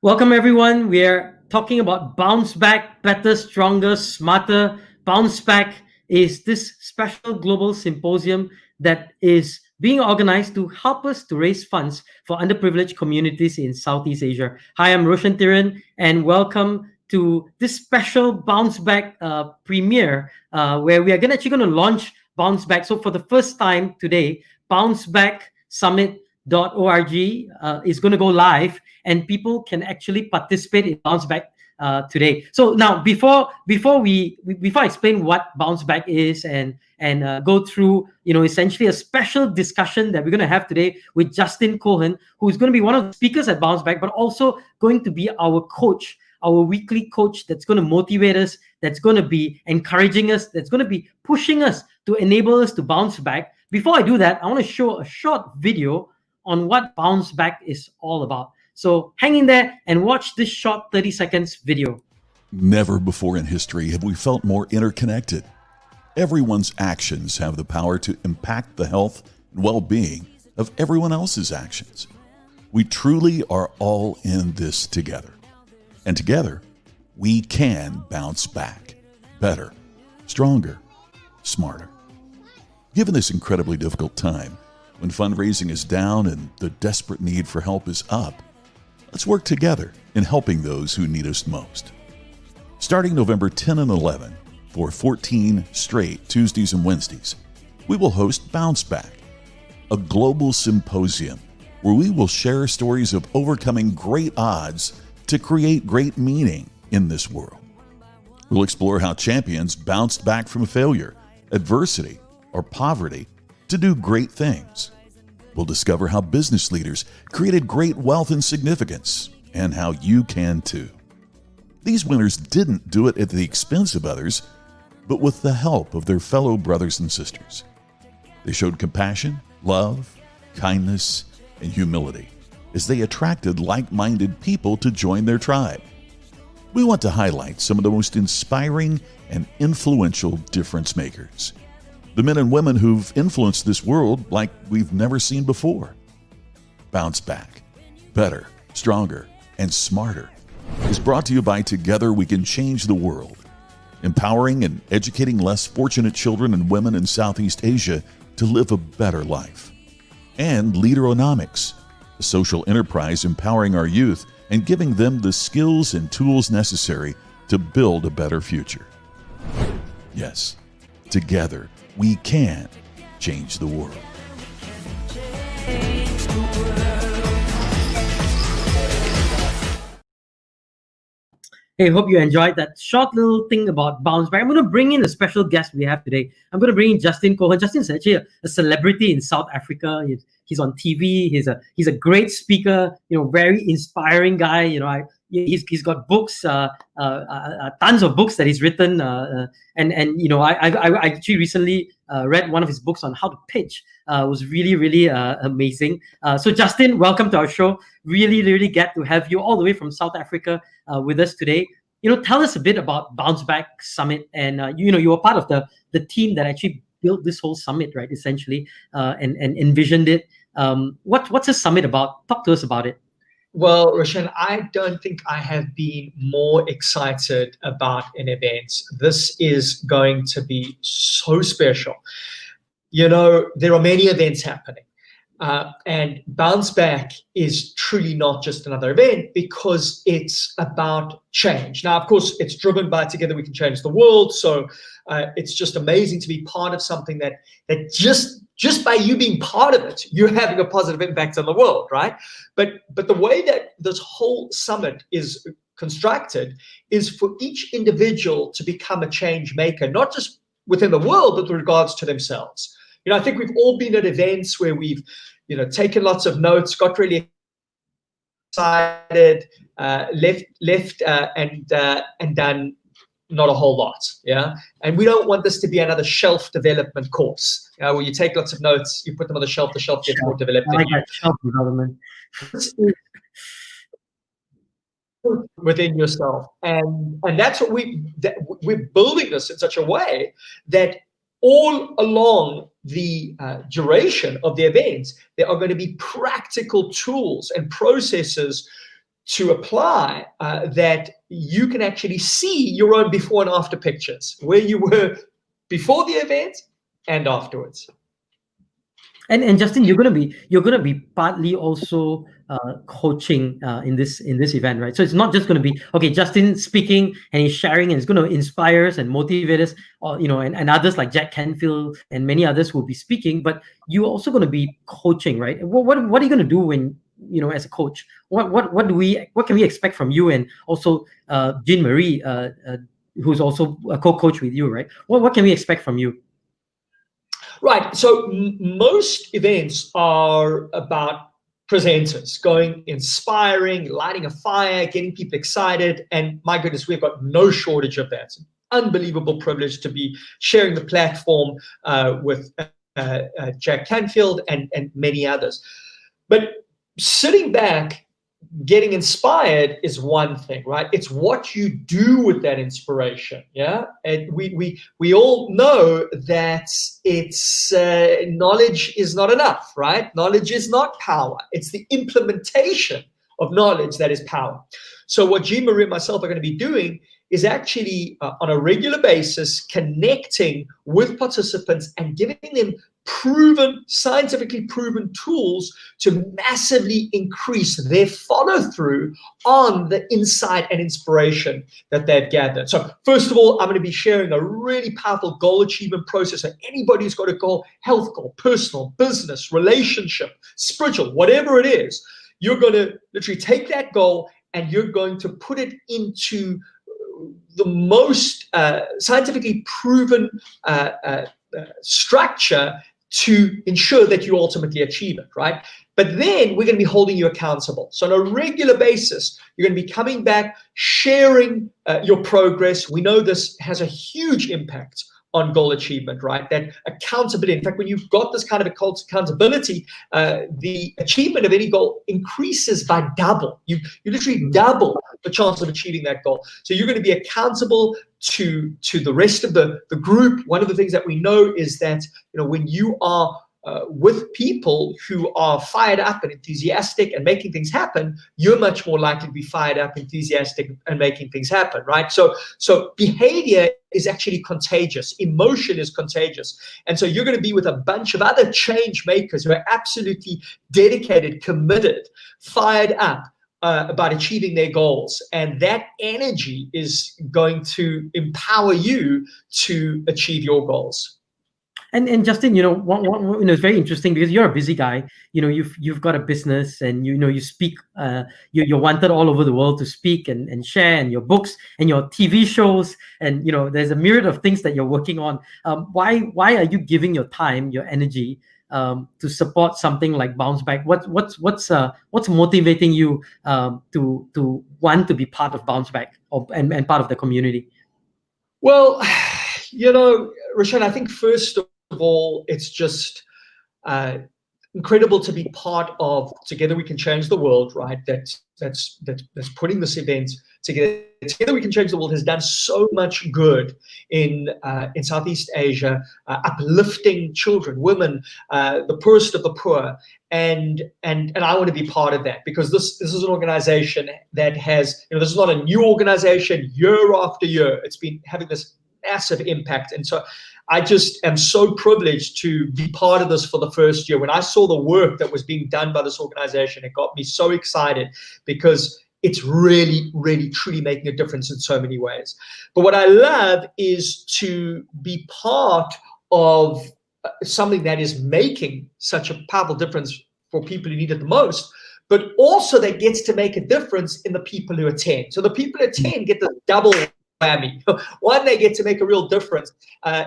Welcome, everyone. We're talking about bounce back, better, stronger, smarter. Bounce back is this special global symposium that is being organized to help us to raise funds for underprivileged communities in Southeast Asia. Hi, I'm Roshan Thiran, and welcome to this special bounce back premiere where we are actually going to launch bounce back. So for the first time today, bounce back summit.org is going to go live, and people can actually participate in bounce back today. So now, before I explain what bounce back is and go through essentially a special discussion that we're going to have today with Justin Cohen, who is going to be one of the speakers at bounce back, but also going to be our coach, our weekly coach that's going to motivate us, that's going to be encouraging us, that's going to be pushing us to enable us to bounce back. Before I do that, I want to show a short video on what bounce back is all about. So hang in there and watch this short 30 seconds video. Never before in history have we felt more interconnected. Everyone's actions have the power to impact the health and well-being of everyone else's actions. We truly are all in this together. And together, we can bounce back better, stronger, smarter. Given this incredibly difficult time, when fundraising is down and the desperate need for help is up, let's work together in helping those who need us most. Starting November 10 and 11, for 14 straight Tuesdays and Wednesdays, we will host Bounce Back, a global symposium where we will share stories of overcoming great odds to create great meaning in this world. We'll explore how champions bounced back from failure, adversity, or poverty to do great things. We'll discover how business leaders created great wealth and significance, and how you can too. These winners didn't do it at the expense of others, but with the help of their fellow brothers and sisters. They showed compassion, love, kindness, and humility as they attracted like-minded people to join their tribe. We want to highlight some of the most inspiring and influential difference makers, the men and women who've influenced this world like we've never seen before. Bounce Back, better, stronger, and smarter is brought to you by Together We Can Change the World, empowering and educating less fortunate children and women in Southeast Asia to live a better life. And Leaderonomics, a social enterprise empowering our youth and giving them the skills and tools necessary to build a better future. Yes, together we can change the world. Hey, hope you enjoyed that short little thing about bounce back. I'm going to bring in a special guest we have today. I'm going to bring in Justin Cohen. Justin's actually a celebrity in South Africa. He's on TV. He's a great speaker. Very inspiring guy. He's got books, tons of books that he's written, and I actually recently read one of his books on how to pitch. It was really amazing. So Justin, welcome to our show. Really glad to have you all the way from South Africa with us today. Tell us a bit about Bounce Back Summit, and you were part of the team that actually built this whole summit, right? Essentially, and envisioned it. What's a summit about? Talk to us about it. Well, Roshan, I don't think I have been more excited about an event. This is going to be so special. There are many events happening. And Bounce Back is truly not just another event, because it's about change. Now, of course, it's driven by Together We Can Change the World. So it's just amazing to be part of something that just by you being part of it, you're having a positive impact on the world, right? But the way that this whole summit is constructed is for each individual to become a change maker, not just within the world, but with regards to themselves. I think we've all been at events where we've, taken lots of notes, got really excited, left and done not a whole lot. Yeah. And we don't want this to be another shelf development course, where you take lots of notes, you put them on the shelf gets more developed. I like that shelf development. Within yourself. And that's what we're building this in such a way that all along the duration of the event, there are going to be practical tools and processes to apply that you can actually see your own before and after pictures, where you were before the event and afterwards. And Justin, you're gonna be partly also coaching in this event, right? So it's not just gonna be okay, Justin speaking and he's sharing and it's gonna inspire us and motivate us, or and others like Jack Canfield and many others will be speaking, but you're also gonna be coaching, right? What are you gonna do when as a coach? What can we expect from you, and also Jean Marie, who's also a co-coach with you, right? What can we expect from you? Right. So most events are about presenters going, inspiring, lighting a fire, getting people excited. And my goodness, we've got no shortage of that. It's an unbelievable privilege to be sharing the platform with Jack Canfield and many others. But sitting back, getting inspired is one thing, right? It's what you do with that inspiration. Yeah. And we all know that it's knowledge is not enough, right? Knowledge is not power. It's the implementation of knowledge that is power. So what Jean Marie and myself are going to be doing is actually on a regular basis connecting with participants and giving them scientifically proven tools to massively increase their follow-through on the insight and inspiration that they've gathered. So first of all, I'm going to be sharing a really powerful goal achievement process. So anybody who's got a goal, health goal, personal, business, relationship, spiritual, whatever it is, you're going to literally take that goal and you're going to put it into the most scientifically proven structure to ensure that you ultimately achieve it, right? But then we're going to be holding you accountable. So on a regular basis, you're going to be coming back, sharing your progress. We know this has a huge impact on goal achievement, right? That accountability. In fact, when you've got this kind of accountability, the achievement of any goal increases by double. You literally double the chance of achieving that goal. So you're going to be accountable to the rest of the group. One of the things that we know is that when you are with people who are fired up and enthusiastic and making things happen, you're much more likely to be fired up, enthusiastic, and making things happen, right? So behavior is actually contagious. Emotion is contagious. And so you're going to be with a bunch of other change makers who are absolutely dedicated, committed, fired up about achieving their goals. And that energy is going to empower you to achieve your goals. And Justin, it's very interesting because you're a busy guy. You've got a business, and you speak. You're wanted all over the world to speak and share, and your books and your TV shows, and there's a myriad of things that you're working on. Why are you giving your time, your energy, to support something like Bounce Back? What's motivating you to want to be part of Bounce Back and part of the community? Well, Rashan, I think first of all, it's just incredible to be part of Together We Can Change the World, right? That's putting this event together. Together We Can Change the World has done so much good in Southeast Asia, uplifting children, women, the poorest of the poor, and I want to be part of that, because this is an organization that has, this is not a new organization. Year after year, it's been having this massive impact. And so I just am so privileged to be part of this for the first year. When I saw the work that was being done by this organization, it got me so excited, because it's really, really, truly making a difference in so many ways. But what I love is to be part of something that is making such a powerful difference for people who need it the most, but also that gets to make a difference in the people who attend. So the people who attend get the double whammy. One, they get to make a real difference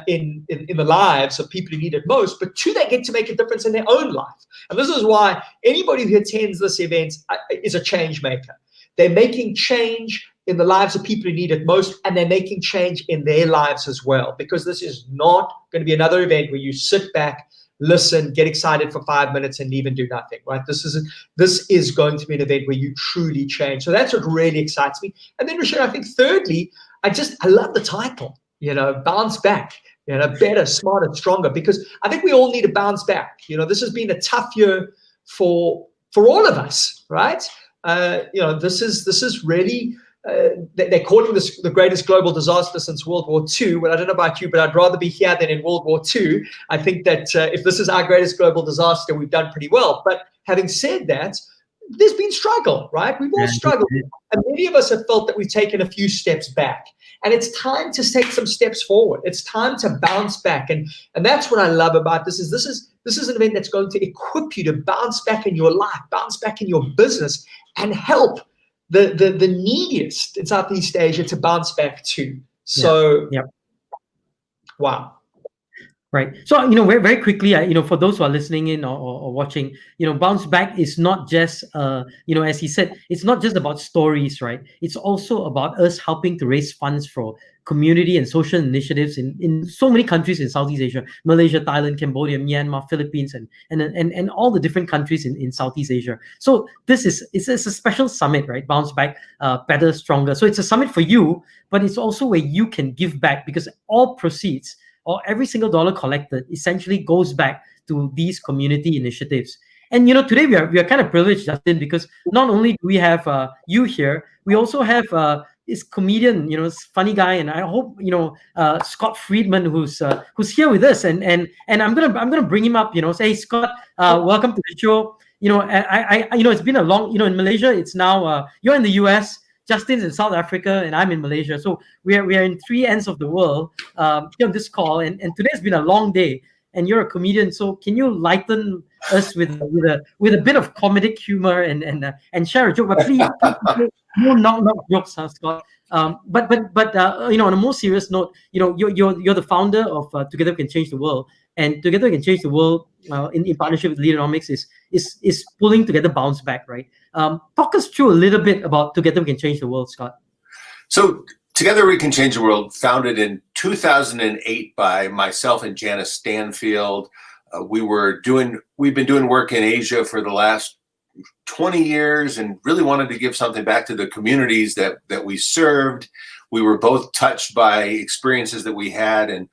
in the lives of people who need it most, but two, they get to make a difference in their own life. And this is why anybody who attends this event is a change maker. They're making change in the lives of people who need it most, and they're making change in their lives as well, because this is not going to be another event where you sit back, listen, get excited for 5 minutes and leave and do nothing, right? This is going to be an event where you truly change. So that's what really excites me. And then, Rashid, I think thirdly, I love the title, Bounce Back, better, smarter, stronger, because I think we all need to bounce back. This has been a tough year for all of us, right? This is really. They're calling this the greatest global disaster since World War II. Well, I don't know about you, but I'd rather be here than in World War II. I think that if this is our greatest global disaster, we've done pretty well. But having said that, there's been struggle, right? We've all struggled. And many of us have felt that we've taken a few steps back. And it's time to take some steps forward. It's time to bounce back. And that's what I love about this is an event that's going to equip you to bounce back in your life, bounce back in your business, and help the neediest in Southeast Asia to bounce back too. So, wow. Right. So, very, very quickly, for those who are listening in or watching, bounce back is not just, as he said, it's not just about stories, right? It's also about us helping to raise funds for community and social initiatives in so many countries in Southeast Asia, Malaysia, Thailand, Cambodia, Myanmar, Philippines, and all the different countries in Southeast Asia. So it's a special summit, right? Bounce Back, Better, Stronger. So it's a summit for you, but it's also where you can give back, because all proceeds or every single dollar collected essentially goes back to these community initiatives. And today we are kind of privileged, Justin, because not only do we have you here, we also have this comedian, this funny guy, and I hope Scott Friedman, who's here with us, and I'm gonna bring him up. Say, hey, Scott, welcome to the show. I it's been a long, in Malaysia, it's now you're in the US. Justin's in South Africa and I'm in Malaysia. So we are in three ends of the world on this call. And today's been a long day. And you're a comedian, so can you lighten us with a bit of comedic humor and share a joke? But please, no knock jokes, Scott. But on a more serious note, you're the founder of Together We Can Change the World, and Together We Can Change the World in partnership with Leaderonomics is pulling together Bounce Back, right? Talk us through a little bit about Together We Can Change the World, Scott. So Together We Can Change the World, founded in 2008 by myself and Janice Stanfield. We've been doing work in Asia for the last 20 years and really wanted to give something back to the communities that we served. We were both touched by experiences that we had, and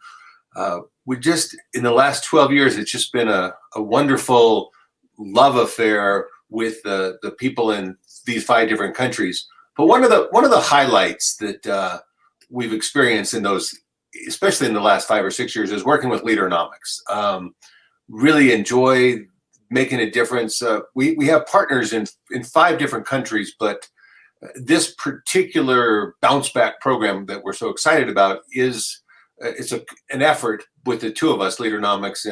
we just, in the last 12 years, it's just been a wonderful love affair with the people in these 5 different countries. But one of the highlights that we've experienced in those, especially in the last 5 or 6 years, is working with Leaderonomics. Really enjoy making a difference. We have partners in 5 different countries, but this particular bounce back program that we're so excited about is an effort with the 2 of us, Leaderonomics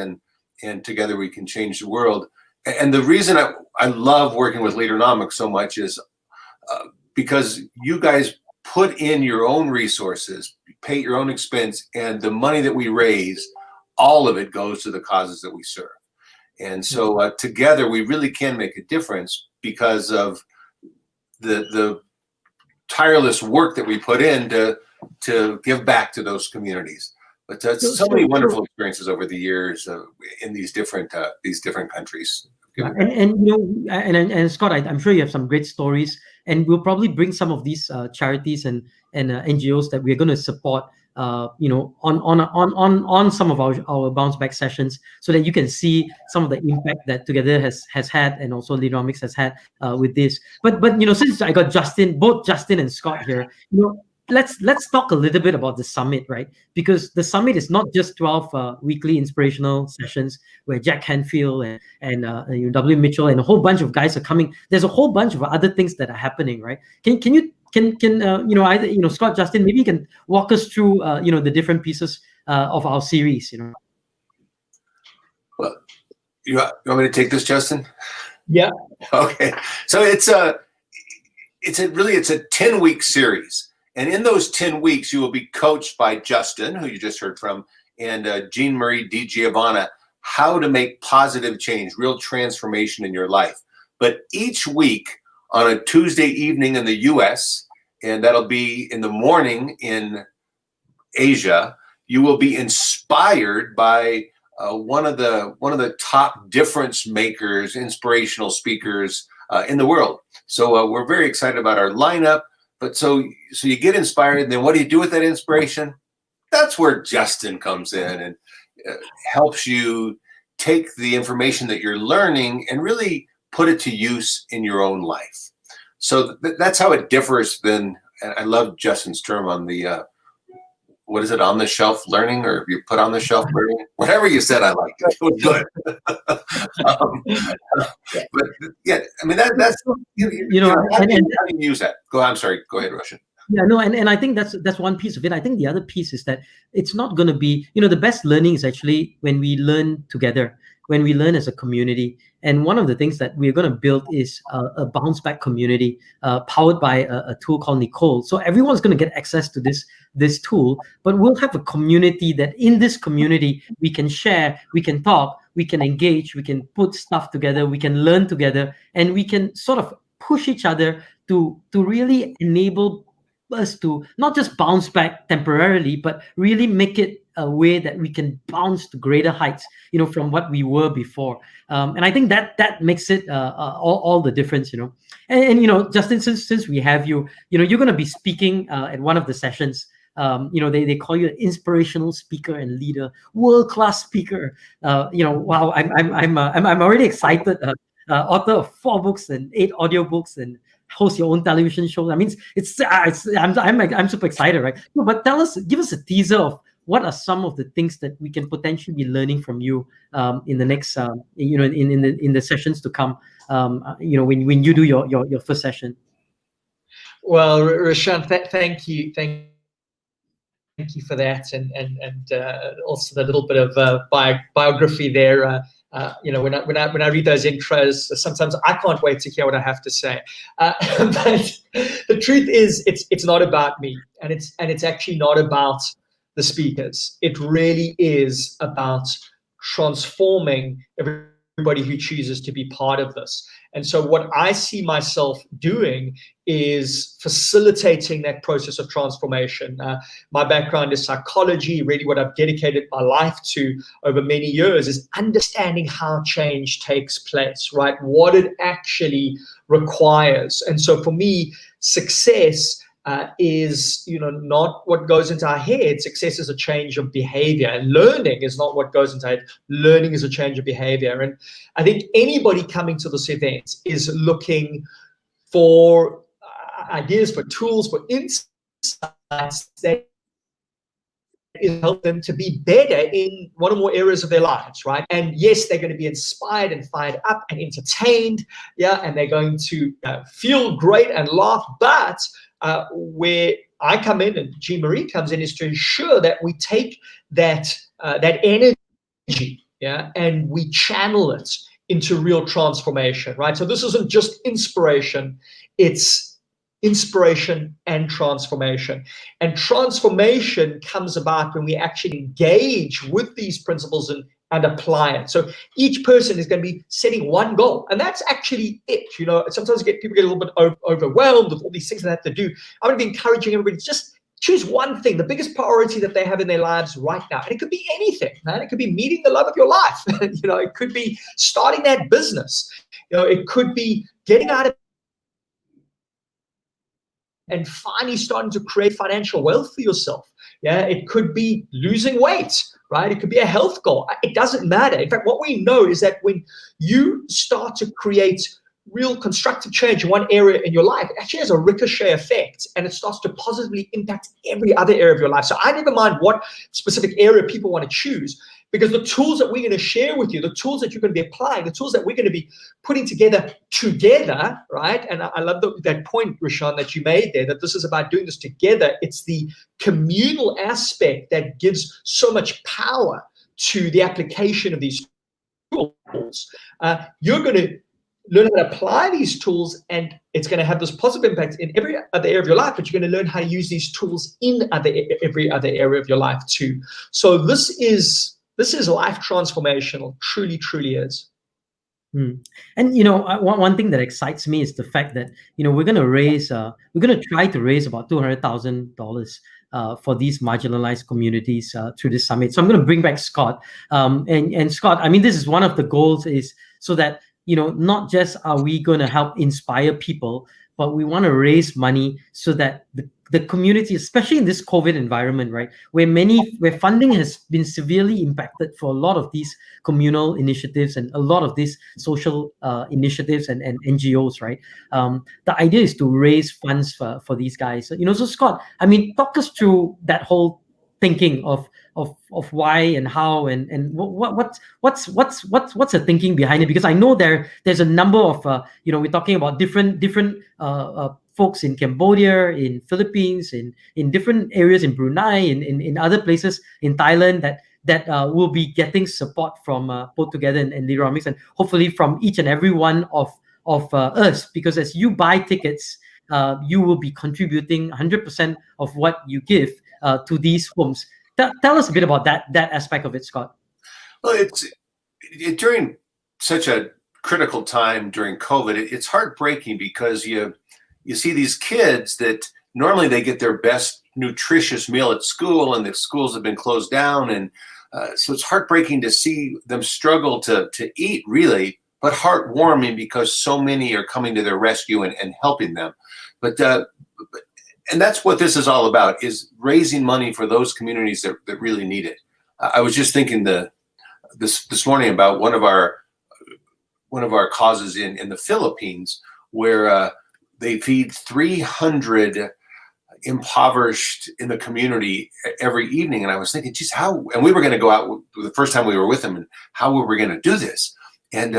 and Together We Can Change the World. And the reason I love working with Leaderonomics so much is because you guys put in your own resources, pay your own expense, and the money that we raise, all of it goes to the causes that we serve. And so together we really can make a difference because of the tireless work that we put in to give back to those communities. But so many wonderful experiences over the years in these different countries. And Scott, I'm sure you have some great stories, and we'll probably bring some of these charities and NGOs that we're going to support, on some of our bounce back sessions, so that you can see some of the impact that Together has had, and also Leaderonomics has had with this. But since I got both Justin and Scott here, let's talk a little bit about the summit, right? Because the summit is not just 12 weekly inspirational sessions where Jack Canfield and W. Mitchell and a whole bunch of guys are coming. There's a whole bunch of other things that are happening, right? Can either Scott, Justin, maybe you can walk us through the different pieces of our series. Well, you want me to take this, Justin? Yeah. Okay. So it's a 10-week series. And in those 10 weeks, you will be coached by Justin, who you just heard from, and Jean Marie DiGiovanna, how to make positive change, real transformation in your life. But each week on a Tuesday evening in the US, and that'll be in the morning in Asia, you will be inspired by one of the top difference makers, inspirational speakers in the world. So we're very excited about our lineup. But so you get inspired, and then what do you do with that inspiration? That's where Justin comes in and helps you take the information that you're learning and really put it to use in your own life. So that's how it differs. Then, and I love Justin's term on the what is it, on the shelf learning, or you put on the shelf learning, whatever you said. I liked it. It was good. But yeah, I mean that's how do you use that? I'm sorry. Go ahead, Roshan. Yeah, no, and I think that's one piece of it. I think the other piece is that it's not going to be, the best learning is actually when we learn together, when we learn as a community. And one of the things that we're going to build is a bounce back community powered by a tool called Nicole. So everyone's going to get access to this tool, but we'll have a community that in this community we can share, we can talk, we can engage, we can put stuff together, we can learn together, and we can sort of push each other to really enable us to not just bounce back temporarily, but really make it a way that we can bounce to greater heights, from what we were before. And I think that makes it all the difference, And Justin, since we have you, you're going to be speaking at one of the sessions. They call you an inspirational speaker and leader, world-class speaker. Wow, I'm already excited. Author of 4 books and 8 audiobooks, and host your own television show. I mean, I'm super excited, right? No, but give us a teaser of what are some of the things that we can potentially be learning from you in the next, in the sessions to come. When you do your first session. Well, Roshan, thank you for that, and also the little bit of biography there. When I read those intros, sometimes I can't wait to hear what I have to say. But the truth is, it's not about me, and it's actually not about the speakers. It really is about transforming everybody who chooses to be part of this. And so what I see myself doing is facilitating that process of transformation. My background is psychology. Really what I've dedicated my life to over many years is understanding how change takes place, right? What it actually requires. And so for me, success is not what goes into our head. Success is a change of behavior, and learning is not what goes into it. Learning is a change of behavior. And I think anybody coming to this event is looking for ideas, for tools, for insights that help them to be better in one or more areas of their lives, right? And yes, they're going to be inspired and fired up and entertained, and they're going to feel great and laugh. But where I come in and Jean Marie comes in is to ensure that we take that energy, and we channel it into real transformation, right? So this isn't just inspiration; it's inspiration and transformation. And transformation comes about when we actually engage with these principles and apply it. So each person is going to be setting one goal, and that's actually it. Sometimes people get a little bit overwhelmed with all these things they have to do. I'm going to be encouraging everybody to just choose one thing, the biggest priority that they have in their lives right now. And it could be anything, man. It could be meeting the love of your life. It could be starting that business. It could be getting out of and finally starting to create financial wealth for yourself. It could be losing weight, right? It could be a health goal. It doesn't matter. In fact, what we know is that when you start to create real constructive change in one area in your life, it actually has a ricochet effect, and it starts to positively impact every other area of your life. So I never mind what specific area people want to choose, because the tools that we're going to share with you, the tools that you're going to be applying, the tools that we're going to be putting together, right? And I love that point, Roshan, that you made there, that this is about doing this together. It's the communal aspect that gives so much power to the application of these tools. You're going to learn how to apply these tools, and it's going to have this positive impact in every other area of your life, but you're going to learn how to use these tools in every other area of your life too. So this is life transformational, truly is. And one thing that excites me is the fact that we're going to try to raise about $200,000 for these marginalized communities through this summit. So I'm going to bring back Scott. And Scott, I mean, this is one of the goals, is so that not just are we going to help inspire people, but we want to raise money so that the the community, especially in this COVID environment, right, where funding has been severely impacted for a lot of these communal initiatives and a lot of these social initiatives and NGOs, right? The idea is to raise funds for these guys. So Scott, I mean, talk us through that whole thinking of why and how and what's the thinking behind it, because I know there's a number of we're talking about different folks in Cambodia, in Philippines, in different areas, in Brunei, in other places, in Thailand, that will be getting support from Put Together and Leaderonomics, and hopefully from each and every one of us, because as you buy tickets, you will be contributing 100% of what you give to these homes. Tell us a bit about that aspect of it, Scott. Well, during such a critical time during COVID, it's heartbreaking because you see these kids that normally they get their best nutritious meal at school, and the schools have been closed down, and so it's heartbreaking to see them struggle to eat, really, but heartwarming because so many are coming to their rescue and helping them. But and that's what this is all about, is raising money for those communities that really need it. I was just thinking this morning about one of our causes in the Philippines, where they feed 300 impoverished in the community every evening. And I was thinking, geez, and we were going to go out the first time we were with them, and how were we going to do this? And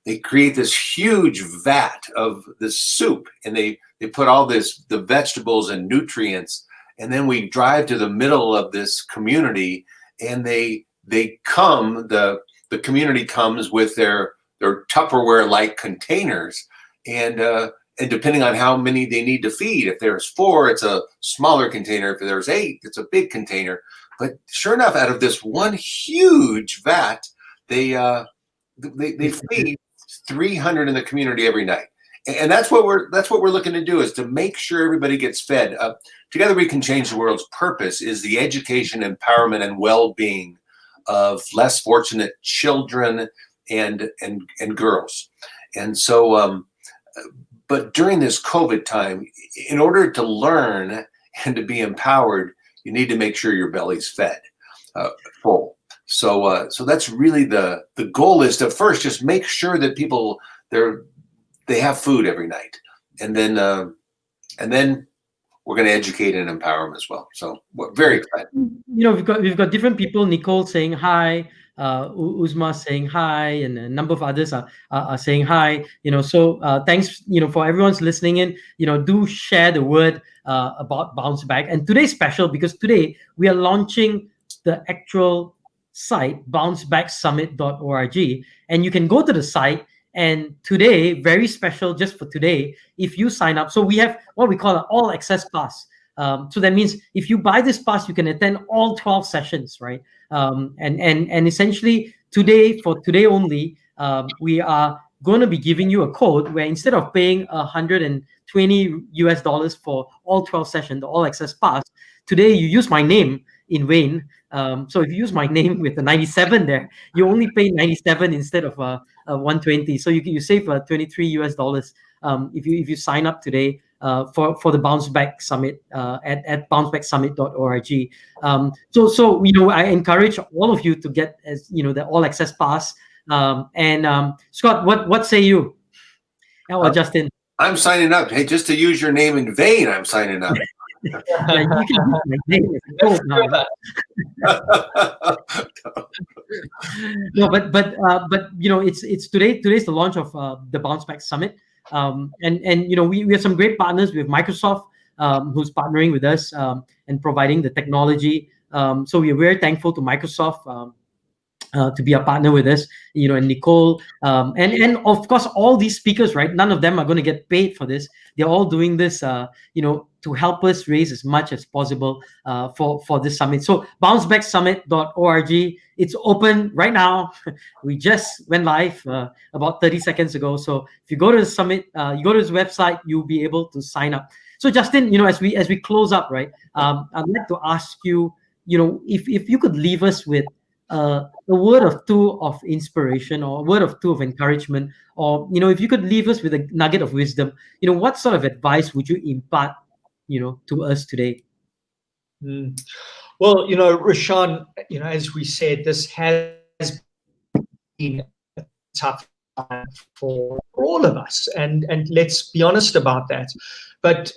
they create this huge vat of this soup, and they put all the vegetables and nutrients, and then we drive to the middle of this community, and the community comes with their Tupperware like containers, and depending on how many they need to feed, if there's 4, it's a smaller container. If there's 8, it's a big container. But sure enough, out of this one huge vat, they feed 300 in the community every night. And that's what we're looking to do, is to make sure everybody gets fed. Together We Can Change the World's purpose is the education, empowerment, and well-being of less fortunate children and girls. And so, but during this COVID time, in order to learn and to be empowered, you need to make sure your belly's fed, full. So that's really the goal, is to first just make sure that people they have food every night, and then we're going to educate and empower them as well. So we're very excited. We've got different people. Nicole saying hi, Uzma saying hi, and a number of others are saying hi. So thanks for everyone's listening in. Do share the word about Bounce Back. And today's special because today we are launching the actual site, bouncebacksummit.org, and you can go to the site. And today, very special just for today, if you sign up, so we have what we call an all access pass. So that means if you buy this pass, you can attend all 12 sessions, right? And essentially today, for today only, we are going to be giving you a code where instead of paying $120 for all 12 sessions, the all access pass, today you use my name in vain. So if you use my name with the 97 there, you only pay 97 instead of 120. So you save $23 if you sign up today for the Bounce Back Summit at bouncebacksummit.org. So I encourage all of you to get the all access pass. Scott, what say you? Or Justin? I'm signing up. Hey, just to use your name in vain, I'm signing up. Yeah, you can use my name. No, but it's today's the launch of the Bounce Back Summit, and we have some great partners. We have Microsoft, who's partnering with us and providing the technology. So we are very thankful to Microsoft to be a partner with us, and Nicole, and of course all these speakers, right? None of them are going to get paid for this. They're all doing this, to help us raise as much as possible for this summit. So bouncebacksummit.org, it's open right now. We just went live about 30 seconds ago. So if you go to the summit, you go to his website, you'll be able to sign up. So Justin, as we close up, right? I'd like to ask you, if you could leave us with a word or two of inspiration, or a word or two of encouragement, or if you could leave us with a nugget of wisdom, what sort of advice would you impart to us today? Mm. Well, Rashan, as we said, this has been a tough time for all of us, and let's be honest about that. But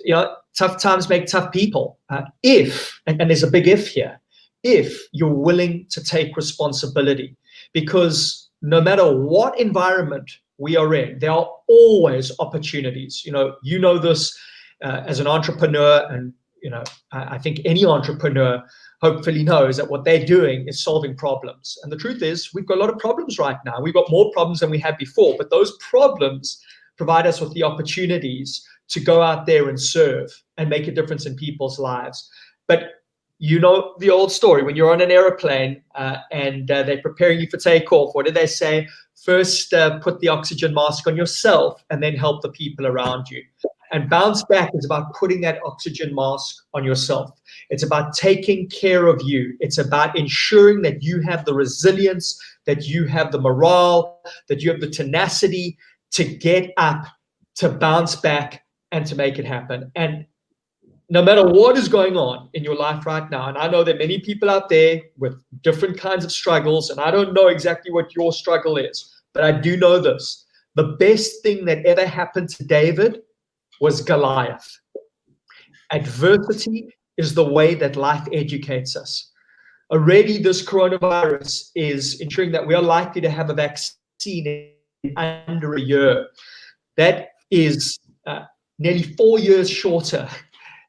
tough times make tough people. If and there's a big if here, if you're willing to take responsibility, because no matter what environment we are in, there are always opportunities. You know this as an entrepreneur, and I think any entrepreneur hopefully knows that what they're doing is solving problems. And the truth is, we've got a lot of problems right now. We've got more problems than we had before, but those problems provide us with the opportunities to go out there and serve and make a difference in people's lives. But the old story, when you're on an airplane and they're preparing you for takeoff, what do they say? First, put the oxygen mask on yourself and then help the people around you. And bounce back is about putting that oxygen mask on yourself. It's about taking care of you. It's about ensuring that you have the resilience, that you have the morale, that you have the tenacity to get up, to bounce back, and to make it happen. And no matter what is going on in your life right now, and I know there are many people out there with different kinds of struggles, and I don't know exactly what your struggle is, but I do know this. The best thing that ever happened to David was Goliath. Adversity is the way that life educates us. Already, this coronavirus is ensuring that we are likely to have a vaccine in under a year. That is nearly 4 years shorter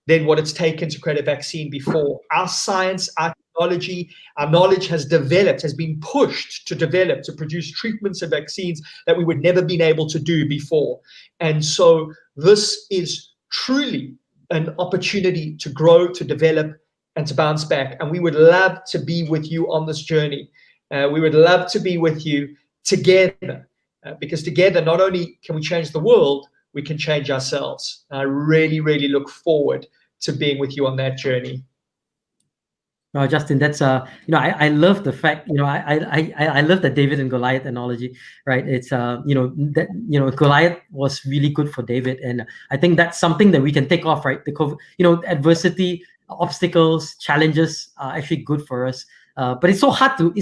than what it's taken to create a vaccine before. Our science, our technology, our knowledge has been pushed to develop, to produce treatments and vaccines that we would never been able to do before. And so this is truly an opportunity to grow, to develop, and to bounce back. And we would love to be with you on this journey. We would love to be with you together, because together, not only can we change the world, we can change ourselves. I really, really look forward to being with you on that journey. Justin, that's I love the fact, I love the David and Goliath analogy, right? It's that Goliath was really good for David, and I think that's something that we can take off, right? The COVID, adversity, obstacles, challenges are actually good for us, but it's so hard to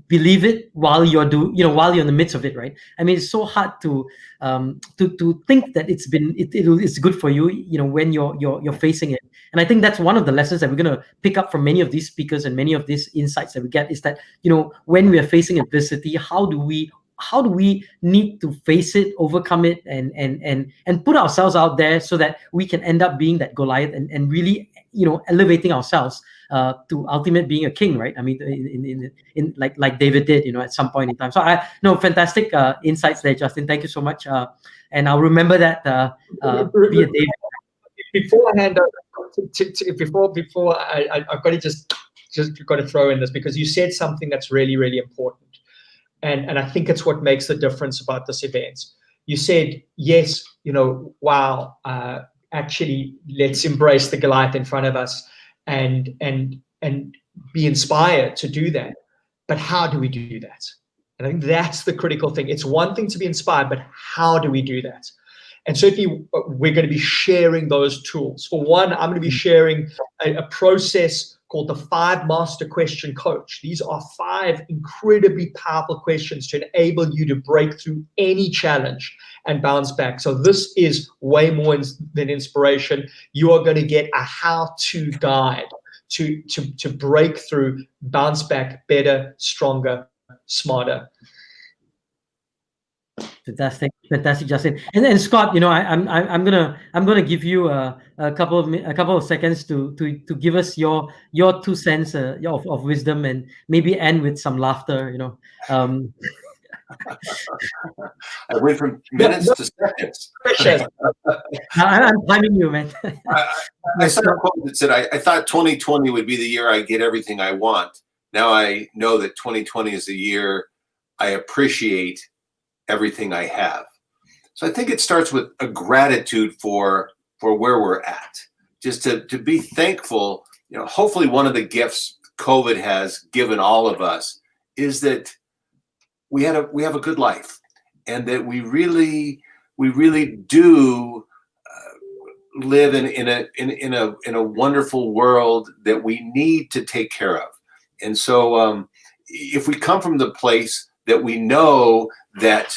believe it while you're while you're in the midst of it, right? I mean, it's so hard to think that it's good for you, when you're facing it. And I think that's one of the lessons that we're going to pick up from many of these speakers and many of these insights that we get, is that when we are facing adversity, how do we need to face it, overcome it, and put ourselves out there so that we can end up being that Goliath and really elevating ourselves to ultimate being a king, right? I mean, in like David did, at some point in time. So fantastic insights there, Justin. Thank you so much. And I'll remember that. Be a David. Before I hand over, before I've got to just got to throw in this, because you said something that's really, really important, and I think it's what makes the difference about this event. You said, yes, wow, actually, let's embrace the Goliath in front of us and be inspired to do that. But how do we do that? And I think that's the critical thing. It's one thing to be inspired, but how do we do that? And certainly, we're going to be sharing those tools. For one, I'm going to be sharing a process called the 5 Master Question Coach. These are 5 incredibly powerful questions to enable you to break through any challenge and bounce back. So this is way more than inspiration. You are going to get a how-to guide to break through, bounce back better, stronger, smarter. Fantastic, Justin. And Scott, I'm gonna give you a couple of seconds to give us your 2 cents of wisdom, and maybe end with some laughter. I went from minutes to seconds. I'm timing you, man. I saw a quote that said, I thought 2020 would be the year I get everything I want. Now I know that 2020 is the year I appreciate everything I have. So I think it starts with a gratitude for where we're at. Just to be thankful. Hopefully one of the gifts COVID has given all of us is that we have a good life, and that we really do live in a wonderful world that we need to take care of. And so if we come from the place that we know that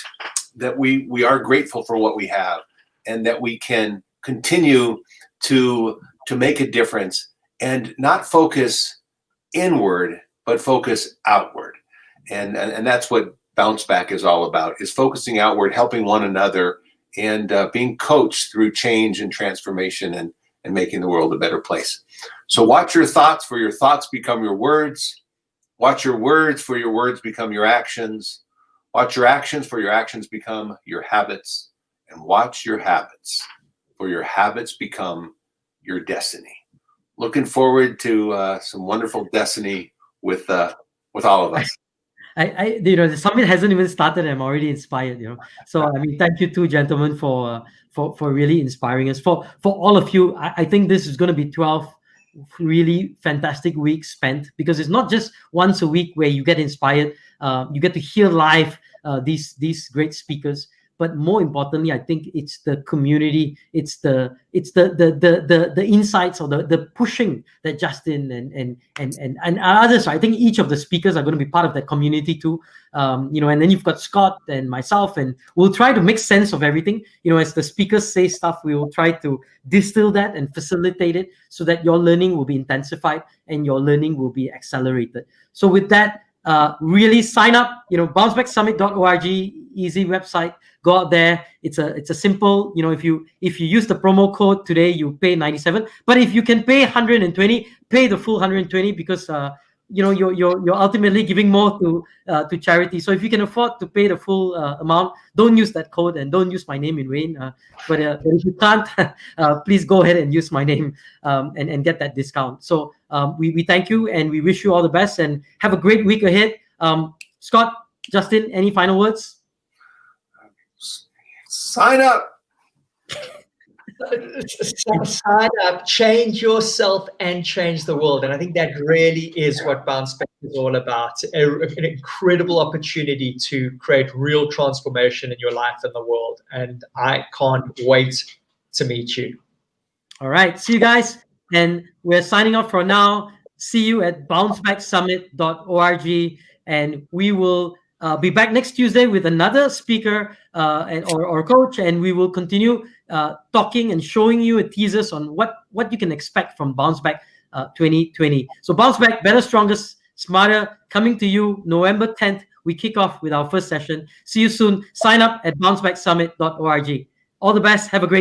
we are grateful for what we have, and that we can continue to make a difference, and not focus inward, but focus outward. And that's what Bounce Back is all about, is focusing outward, helping one another, and being coached through change and transformation, and making the world a better place. So watch your thoughts, for your thoughts become your words. Watch your words, for your words become your actions. Watch your actions, for your actions become your habits. And watch your habits, for your habits become your destiny. Looking forward to some wonderful destiny with all of us. The summit hasn't even started. I'm already inspired. So I mean, thank you two gentlemen for really inspiring us. For all of you, I think this is going to be 12 really fantastic weeks spent, because it's not just once a week where you get inspired. You get to hear live these great speakers. But more importantly, I think it's the community, it's the insights, or the pushing that Justin and others. I think each of the speakers are going to be part of that community too. And then you've got Scott and myself, and we'll try to make sense of everything. As the speakers say stuff, we will try to distill that and facilitate it so that your learning will be intensified and your learning will be accelerated. So with that, really sign up. Bouncebacksummit.org, easy website. Go out there. It's a simple, if you use the promo code today, you pay 97. But if you can pay 120, pay the full 120, because you're ultimately giving more to charity. So if you can afford to pay the full amount, don't use that code, and don't use my name in vain. But if you can't, please go ahead and use my name and get that discount. So we thank you, and we wish you all the best, and have a great week ahead. Scott, Justin, any final words? Sign up. Sign up, change yourself, and change the world. And I think that really is what Bounce Back is all about. An incredible opportunity to create real transformation in your life and the world. And I can't wait to meet you. All right. See you guys. And we're signing off for now. See you at bouncebacksummit.org. And we will be back next Tuesday with another speaker or coach, and we will continue talking and showing you a teasers on what you can expect from Bounce Back 2020. So Bounce Back, better, stronger, smarter, coming to you November 10th. We kick off with our first session. See you soon. Sign up at bouncebacksummit.org. All the best. Have a great